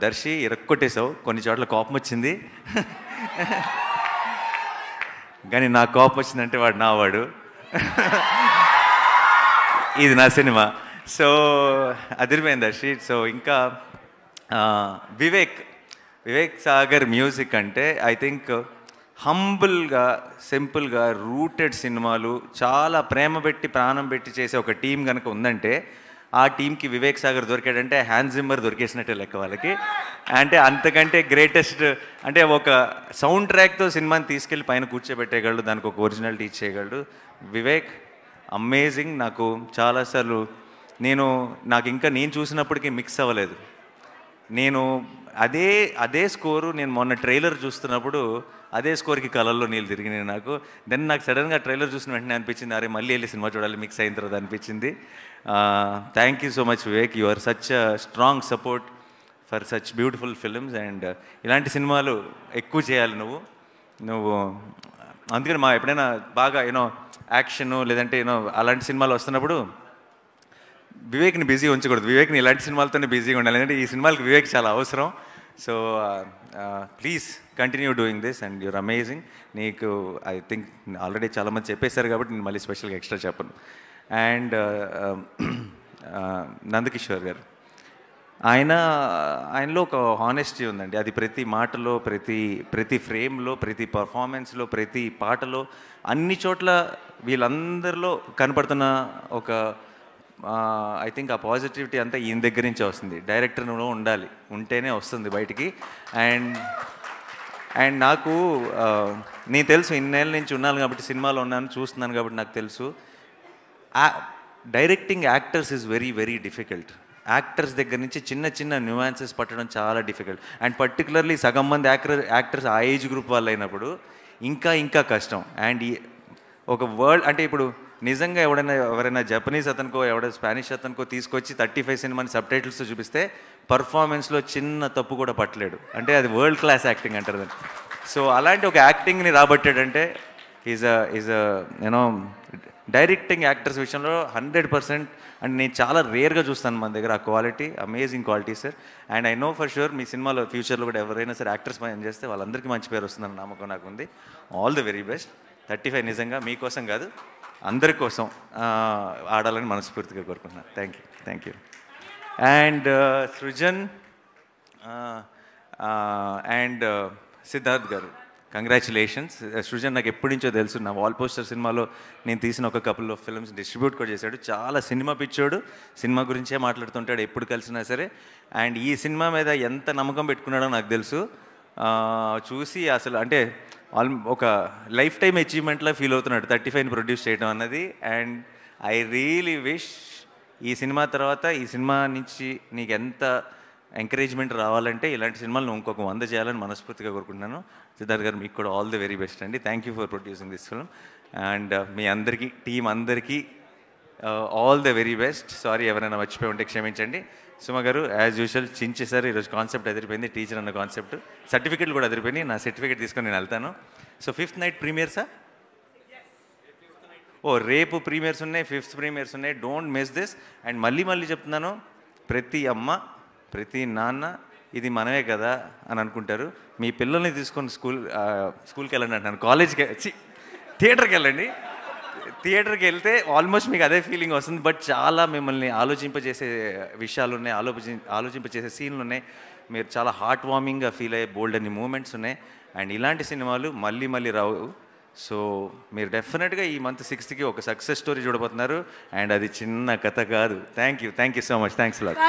దర్శి ఇరక్కొట్టేశావు, కొన్ని చోట్ల కోపం వచ్చింది. కానీ నాకు కోపం వచ్చిందంటే వాడు నా వాడు. ఇది నా సినిమా. సో అదిరిపోయింది దర్శి. సో ఇంకా వివేక్ సాగర్ మ్యూజిక్ అంటే ఐ థింక్ హంబుల్గా, సింపుల్గా రూటెడ్ సినిమాలు, చాలా ప్రేమ పెట్టి ప్రాణం పెట్టి చేసే ఒక టీం కనుక ఉందంటే ఆ టీంకి వివేక్ సాగర్ దొరికాడంటే హ్యాన్స్ జిమ్మర్ దొరికేసినట్టే లెక్క వాళ్ళకి. అంటే అంతకంటే గ్రేటెస్ట్, అంటే ఒక సౌండ్ ట్రాక్తో సినిమాని తీసుకెళ్ళి పైన కూర్చోబెట్టేయగలడు, దానికి ఒక ఒరిజినాలిటీ ఇచ్చేయగలడు వివేక్. అమేజింగ్. నాకు చాలాసార్లు నాకు ఇంకా నేను చూసినప్పటికీ మిక్స్ అవ్వలేదు. అదే స్కోరు నేను మొన్న ట్రైలర్ చూస్తున్నప్పుడు అదే స్కోర్కి కలర్లో నీళ్ళు తిరిగినాయి నాకు. నాకు సడన్గా ట్రైలర్ చూసిన వెంటనే అనిపించింది, అరే మళ్ళీ వెళ్ళి సినిమా చూడాలి మిక్స్ అయిన తర్వాత అనిపించింది. Thank you so much Vivek, you are such a strong support for such beautiful films. And ఇలాంటి సినిమాలు ఎక్కువ చేయాలి నువ్వు. అందుకని ఎప్పుడైనా బాగా యాక్షన్ లేదంటే అలాంటి సినిమాలు వస్తున్నప్పుడు వివేక్ని బిజీ ఉంచకూడదు, వివేక్ని ఇలాంటి సినిమాలతోనే బిజీగా ఉండాలి. ఎందుకంటే ఈ సినిమాలకు వివేక్ చాలా అవసరం. So please continue doing this and you're amazing. నీకు ఐ థింక్ ఆల్రెడీ చాలామంది చెప్పేశారు కాబట్టి నేను మళ్ళీ స్పెషల్గా ఎక్స్ట్రా చెప్పను. అండ్ నందకిషోర్ గారు, ఆయనలో ఒక హానెస్టీ ఉందండి. అది ప్రతి మాటలో, ప్రతి ఫ్రేమ్లో, ప్రతి పర్ఫార్మెన్స్లో, ప్రతి పాటలో, అన్ని చోట్ల వీళ్ళందరిలో కనపడుతున్న ఒక ఐ థింక్ ఆ పాజిటివిటీ అంతా ఈయన దగ్గర నుంచే వస్తుంది. డైరెక్టర్లో ఉంటేనే వస్తుంది బయటికి. అండ్ నాకు నేను తెలుసు, ఇన్నేళ్ళ నుంచి ఉన్నాను కాబట్టి, సినిమాలో ఉన్నాను, చూస్తున్నాను కాబట్టి నాకు తెలుసు, directing actors is very very difficult. Actors దగ్గర నుంచి చిన్న చిన్న న్యూయాన్సెస్ పట్టడం చాలా డిఫికల్ట్. అండ్ పర్టికులర్లీ సగం మంది యాక్టర్స్ ఆ ఏజ్ గ్రూప్ వాళ్ళు అయినప్పుడు ఇంకా కష్టం. అండ్ ఒక వరల్డ్ అంటే ఇప్పుడు నిజంగా ఎవరైనా జపనీస్ అతనికో స్పానిష్ అతనికో తీసుకొచ్చి 35 సినిమాని సబ్ టైటిల్స్తో చూపిస్తే పర్ఫార్మెన్స్లో చిన్న తప్పు కూడా పట్టలేడు. అంటే అది వరల్డ్ క్లాస్ యాక్టింగ్ అంటారు దాన్ని. సో అలాంటి ఒక యాక్టింగ్ని రాబట్టాడంటే ఈజ్ డైరెక్టింగ్ యాక్టర్స్ విషయంలో 100%. అండ్ నేను చాలా రేర్గా చూస్తాను మన దగ్గర ఆ quality, amazing quality sir. And I know for sure మీ సినిమాలో ఫ్యూచర్లో కూడా ఎవరైనా సరే యాక్టర్స్ పని చేస్తే వాళ్ళందరికీ మంచి పేరు వస్తుందని నమ్మకం నాకు ఉంది. All the very best. 35 నిజంగా మీకోసం కాదు, అందరి కోసం ఆడాలని మనస్ఫూర్తిగా కోరుకుంటున్నాను. Thank you. And Srujan and Siddharth గారు, కంగ్రాచులేషన్స్. సృజన్ నాకు ఎప్పటి నుంచో తెలుసు, నా వాల్ పోస్టర్ సినిమాలో నేను తీసిన ఒక కపుల్ ఆఫ్ ఫిల్మ్స్ డిస్ట్రిబ్యూట్ కూడా చేశాడు. చాలా సినిమా పిచ్చోడు, సినిమా గురించే మాట్లాడుతుంటాడు ఎప్పుడు కలిసినా సరే. అండ్ ఈ సినిమా మీద ఎంత నమ్మకం పెట్టుకున్నాడో నాకు తెలుసు. చూసి అసలు అంటే ఒక లైఫ్ టైమ్ అచీవ్మెంట్లా ఫీల్ అవుతున్నాడు 35ని ప్రొడ్యూస్ చేయడం అన్నది. అండ్ ఐ రియలీ విష్ ఈ సినిమా తర్వాత ఈ సినిమా నుంచి నీకు ఎంత ఎంకరేజ్మెంట్ రావాలంటే ఇలాంటి సినిమాలు నువ్వు ఇంకొక 100 చేయాలని మనస్ఫూర్తిగా కోరుకుంటున్నాను. సిద్ధార్థ్ గారు, మీకు కూడా ఆల్ ది వెరీ బెస్ట్ అండి. Thank you for producing this film. And మీ అందరికీ, టీం అందరికీ all the very best. Sorry ఎవరైనా మర్చిపోయి ఉంటే క్షమించండి. సుమ గారు యాజ్ యూజువల్ చించేసారు. ఈరోజు కాన్సెప్ట్ అదిరిపోయింది, టీచర్ అన్న కాన్సెప్ట్. సర్టిఫికెట్లు కూడా అదిరిపోయింది. నా సర్టిఫికేట్ తీసుకొని నేను వెళ్తాను. So 5th night premiere sir? రేపు ప్రీమియర్స్ ఉన్నాయి, 5th ప్రీమియర్స్ ఉన్నాయి. Don't miss this. అండ్ మళ్ళీ చెప్తున్నాను, ప్రతి అమ్మ ప్రతి నాన్న ఇది మనమే కదా అని అనుకుంటారు. మీ పిల్లల్ని తీసుకొని స్కూల్కి వెళ్ళండి అంటున్నాను, కాలేజ్కి థియేటర్కి వెళ్ళండి. థియేటర్కి వెళ్తే ఆల్మోస్ట్ మీకు అదే ఫీలింగ్ వస్తుంది. బట్ చాలా మిమ్మల్ని ఆలోచింపజేసే విషయాలు ఉన్నాయి, ఆలోచింపజేసే సీన్లు ఉన్నాయి. మీరు చాలా హార్ట్ వార్మింగ్గా ఫీల్ అయ్యే బోల్డ్ అన్ని మూమెంట్స్ ఉన్నాయి. అండ్ ఇలాంటి సినిమాలు మళ్ళీ రావు. సో మీరు డెఫినెట్గా ఈ మంత్ 6th ఒక సక్సెస్ స్టోరీ చూడబోతున్నారు. అండ్ అది చిన్న కథ కాదు. Thank you so much. Thanks lot.